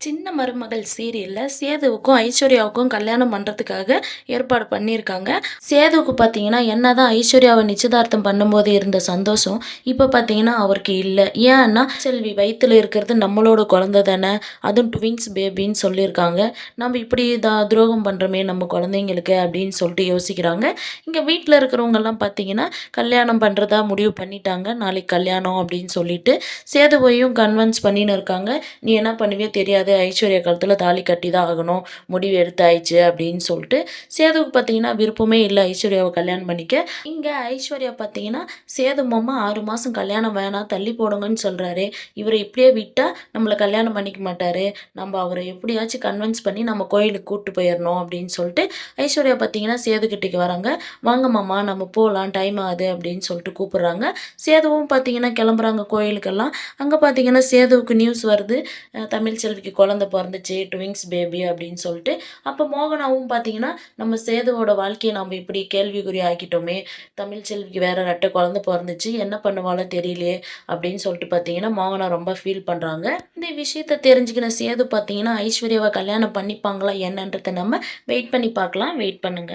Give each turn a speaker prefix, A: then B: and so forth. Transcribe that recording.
A: சின்ன மருமகள் சீரியல்ல சேதுவுக்கும், ஐஸ்வர்யாவுக்கும் கல்யாணம் பண்றதுக்காக ஏற்பாடு பண்ணியிருக்காங்க. சேதுவுக்கு பார்த்தீங்கன்னா, என்னதான் ஐஸ்வர்யாவ நிச்சயதார்த்தம் பண்ணும்போது இருந்த சந்தோஷம், இப்ப பார்த்தீங்கன்னா அவருக்கு இல்ல. ஏன்னா, செல்வி வயித்துல இருக்கிறது நம்மளோட குழந்தை தானே, அதுவும் ட்வின்ஸ் பேபின்னு சொல்லியிருக்காங்க. நம்ம இப்படி துரோகம் பண்றோமே நம்ம குழந்தைங்களுக்கு அப்படின்னு சொல்லிட்டு யோசிக்கிறாங்க. இங்க வீட்ல இருக்கிறவங்கலாம் பார்த்தீங்கன்னா, கல்யாணம் பண்றதா முடிவு பண்ணிட்டாங்க. நாளைக்கு கல்யாணம் அப்படின்னு சொல்லிட்டு, சேதுவையும் கன்வின்ஸ் பண்ணின்னு இருக்காங்க. "நீ என்ன பண்ணுவியோ தெரியாது. ஐஸ்வர்யா கழுத்துல தாலி கட்டி தான் ஆகணும். முடிவு எடுத்தாயிடுச்சு" அப்படின்னு சொல்லிட்டு, சேதுவுக்கு பார்த்தீங்கன்னா விருப்பமே இல்ல ஐஸ்வர்யாவ கல்யாணம் பண்ணிக்க. இங்க ஐஸ்வர்யா பார்த்தீங்கன்னா, சேது மாமா 6 மாசம் கல்யாணம் வேணாம் தள்ளி போடுங்கன்னு சொல்றாரே, இவர இப்படியே விட்டா நம்மள கல்யாணம் பண்ணிக்க மாட்டாரு. நம்ம அவர எப்படியாச்சும் கன்வின்ஸ் பண்ணி நம்ம கோயிலுக்கு கூட்டு போயிறணும் அப்படின்னு சொல்லிட்டு, ஐஸ்வர்யா பார்த்தீங்கன்னா சேது கிட்டக்கு வராங்க. "வாங்க மாமா நம்ம போலாம் டைம் ஆகுது" அப்படின்னு சொல்லிட்டு கூப்பிடுறாங்க. சேதுவும் பார்த்தீங்கன்னா கிளம்புறாங்க கோயிலுக்கெல்லாம். அங்க பார்த்தீங்கன்னா சேதுவுக்கு நியூஸ் வருது. தமிழ்ச்செல்விக்கு குழந்தை பொறந்துச்சு, ட்வின்ஸ் பேபி அப்படின்னு சொல்லிட்டு. அப்போ மோகனாவும் பார்த்தீங்கன்னா, நம்ம சேதுவோட வாழ்க்கைய நம்ம இப்படி கேள்விக்குறி ஆக்கிட்டோமே, தமிழ்ச்செல்விக்கு வேற ரெட்டை குழந்தை பொறந்துச்சு, என்ன பண்ணுவாளோ தெரியலையே அப்படின்னு சொல்லிட்டு பார்த்தீங்கன்னா, மோகனா ரொம்ப ஃபீல் பண்றாங்க. இந்த விஷயத்த தெரிஞ்சுக்கின சேது பார்த்தீங்கன்னா, ஐஸ்வர்யாவ கல்யாணம் பண்ணிப்பாங்களா என்னன்றத நம்ம வெயிட் பண்ணி பார்க்கலாம். வெயிட் பண்ணுங்க.